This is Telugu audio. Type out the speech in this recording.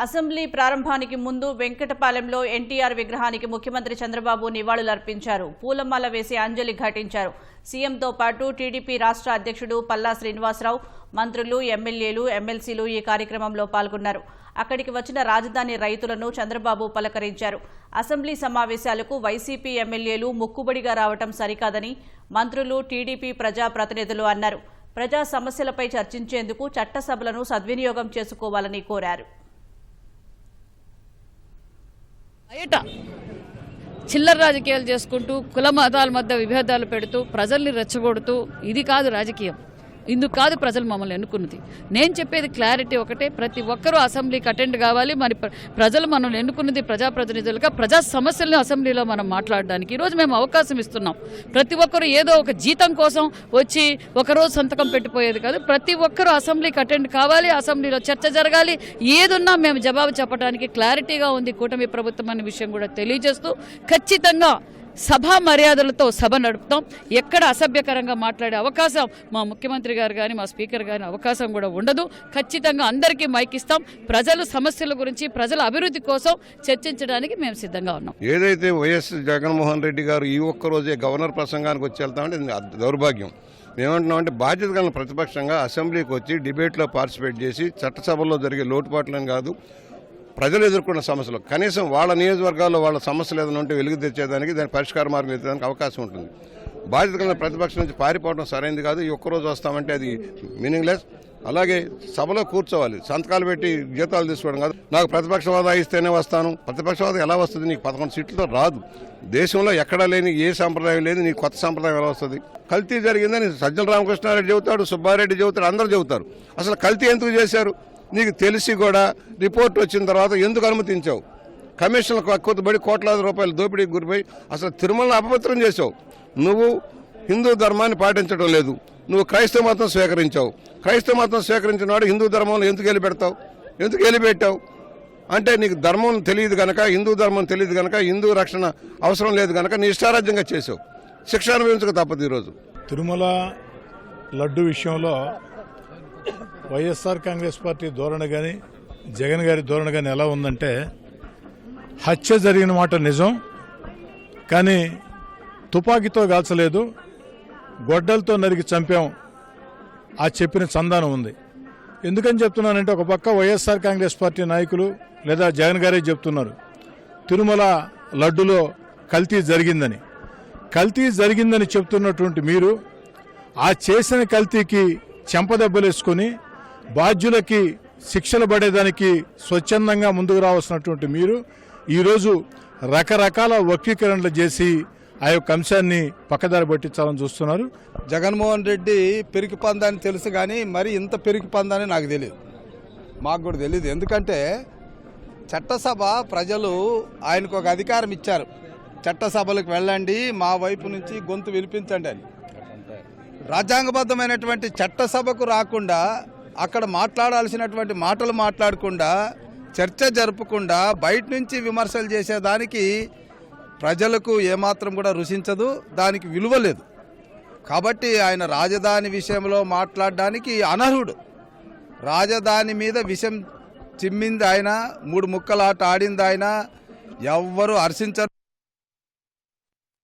అసెంబ్లీ ప్రారంభానికి ముందు వెంకటపాలెంలో ఎన్టీఆర్ విగ్రహానికి ముఖ్యమంత్రి చంద్రబాబు నివాళులర్పించారు. పూలమాల వేసి అంజలి ఘటించారు. సీఎంతో పాటు టీడీపీ రాష్ట్ర అధ్యక్షుడు పల్లా శ్రీనివాసరావు, మంత్రులు, ఎమ్మెల్యేలు, ఎమ్మెల్సీలు ఈ కార్యక్రమంలో పాల్గొన్నారు. అక్కడికి వచ్చిన రాజధాని రైతులను చంద్రబాబు పలకరించారు. అసెంబ్లీ సమావేశాలకు వైసీపీ ఎమ్మెల్యేలు ముక్కుబడిగా రావటం సరికాదని మంత్రులు, టీడీపీ ప్రజాప్రతినిధులు అన్నారు. ప్రజా సమస్యలపై చర్చించేందుకు చట్టసభలను సద్వినియోగం చేసుకోవాలని కోరారు. బయట చిల్లర రాజకీయాలు చేసుకుంటూ కుల మతాల మధ్య విభేదాలు పెడుతూ ప్రజల్ని రెచ్చగొడుతూ ఇది కాదు రాజకీయం. ఇందుకు కాదు ప్రజలు మమ్మల్ని ఎన్నుకున్నది. నేను చెప్పేది క్లారిటీ ఒకటే, ప్రతి ఒక్కరూ అసెంబ్లీకి అటెండ్ కావాలి. మరి ప్రజలు మనల్ని ఎన్నుకున్నది ప్రజాప్రతినిధులుగా, ప్రజా సమస్యలను అసెంబ్లీలో మనం మాట్లాడడానికి ఈరోజు మేము అవకాశం ఇస్తున్నాం. ప్రతి ఒక్కరు ఏదో ఒక జీతం కోసం వచ్చి ఒకరోజు సంతకం పెట్టిపోయేది కాదు. ప్రతి ఒక్కరూ అసెంబ్లీకి అటెండ్ కావాలి, అసెంబ్లీలో చర్చ జరగాలి. ఏదున్నా మేము జవాబు చెప్పడానికి క్లారిటీగా ఉంది కూటమి ప్రభుత్వం అనే విషయం కూడా తెలియజేస్తూ ఖచ్చితంగా సభా మర్యాదలతో సభ నడుపుతాం. ఎక్కడ అసభ్యకరంగా మాట్లాడే అవకాశం మా ముఖ్యమంత్రి గారు కానీ మా స్పీకర్ గారి అవకాశం కూడా ఉండదు. ఖచ్చితంగా అందరికీ మైక్ ఇస్తాం. ప్రజల సమస్యల గురించి, ప్రజల అభివృద్ధి కోసం చర్చించడానికి మేము సిద్ధంగా ఉన్నాం. ఏదైతే వైఎస్ జగన్మోహన్ రెడ్డి గారు ఈ ఒక్క రోజే గవర్నర్ ప్రసంగానికి వచ్చి వెళ్తామంటే దౌర్భాగ్యం. మేమంటున్నామంటే బాధ్యత కలిగిన ప్రతిపక్షంగా అసెంబ్లీకి వచ్చి డిబేట్లో పార్టిసిపేట్ చేసి చట్టసభల్లో జరిగే లోటుపాట్లను కాదు, ప్రజలు ఎదుర్కొన్న సమస్యలు కనీసం వాళ్ళ నియోజకవర్గాల్లో వాళ్ళ సమస్యలు ఏదైనా ఉంటే వెలుగు తెచ్చేదానికి, దాని పరిష్కార మార్గం ఎత్తడానికి అవకాశం ఉంటుంది. బాధ్యత కలిగిన ప్రతిపక్షం నుంచి పారిపోవడం సరైనది కాదు. ఈ ఒక్కరోజు వస్తామంటే అది మీనింగ్లెస్. అలాగే సభలో కూర్చోవాలి, సంతకాలు పెట్టి జీతాలు తీసుకోవడం కాదు. నాకు ప్రతిపక్ష హోదా ఇస్తేనే వస్తాను. ప్రతిపక్ష హోదా ఎలా వస్తుంది? నీకు 11 సీట్లతో రాదు. దేశంలో ఎక్కడా లేని ఏ సంప్రదాయం లేదు, నీకు కొత్త సంప్రదాయం ఎలా వస్తుంది? కల్తీ జరిగిందని సజ్జల రామకృష్ణారెడ్డి చెబుతాడు, సుబ్బారెడ్డి చెబుతాడు, అందరూ చెబుతారు. అసలు కల్తీ ఎందుకు చేశారు? నీకు తెలిసి కూడా రిపోర్ట్ వచ్చిన తర్వాత ఎందుకు అనుమతించావు? కమిషన్లకు అక్కుతుబడి కోట్లాది రూపాయలు దోపిడీకి గురిపోయి అసలు తిరుమలను అపవిత్రం చేసావు. నువ్వు హిందూ ధర్మాన్ని పాటించడం లేదు, నువ్వు క్రైస్తవ మతం స్వీకరించావు. క్రైస్తవ మతం స్వీకరించిన వాడు హిందూ ధర్మంలో ఎందుకు వెళ్ళిపెడతావు? ఎందుకు వెళ్ళిపెట్టావు అంటే నీకు ధర్మం తెలియదు కనుక, హిందూ ధర్మం తెలియదు కనుక, హిందూ రక్షణ అవసరం లేదు కనుక నీ ఇష్టారాజ్యంగా చేసావు. శిక్ష అనుభవించక తప్పదు. ఈరోజు తిరుమల లడ్డు విషయంలో వైఎస్ఆర్ కాంగ్రెస్ పార్టీ ధోరణి కానీ, జగన్ గారి ధోరణి కానీ ఎలా ఉందంటే, హత్య జరిగిన మాట నిజం, కానీ తుపాకీతో కాల్చలేదు, గొడ్డలతో నరికి చంపాం ఆ చెప్పిన చందానం ఉంది. ఎందుకని చెప్తున్నానంటే, ఒక పక్క వైఎస్ఆర్ కాంగ్రెస్ పార్టీ నాయకులు లేదా జగన్ గారే చెప్తున్నారు తిరుమల లడ్డులో కల్తీ జరిగిందని. కల్తీ జరిగిందని చెప్తున్నటువంటి మీరు ఆ చేసిన కల్తీకి చెంపదెబ్బలేసుకొని బాధ్యులకి శిక్షలు పడేదానికి స్వచ్ఛందంగా ముందుకు రావాల్సినటువంటి మీరు ఈరోజు రకరకాల వక్రీకరణలు చేసి ఆ యొక్క అంశాన్ని పక్కదారి పట్టించాలని చూస్తున్నారు. జగన్మోహన్ రెడ్డి పెరికి పందని తెలుసు, కానీ మరి ఇంత పెరికి పందని నాకు తెలియదు, మాకు కూడా తెలియదు. ఎందుకంటే చట్టసభ ప్రజలు ఆయనకు ఒక అధికారం ఇచ్చారు, చట్టసభలకు వెళ్ళండి, మా వైపు నుంచి గొంతు వినిపించండి అని. రాజ్యాంగబద్ధమైనటువంటి చట్టసభకు రాకుండా, అక్కడ మాట్లాడాల్సినటువంటి మాటలు మాట్లాడకుండా, చర్చ జరపకుండా బయట నుంచి విమర్శలు చేసేదానికి ప్రజలకు ఏమాత్రం కూడా రుచించదు, దానికి విలువ లేదు. కాబట్టి ఆయన రాజధాని విషయంలో మాట్లాడడానికి అనర్హుడు. రాజధాని మీద విషం చిమ్మింది ఆయన, 3 ముక్కలాట ఆడింది ఆయన, ఎవ్వరూ హర్షించరు.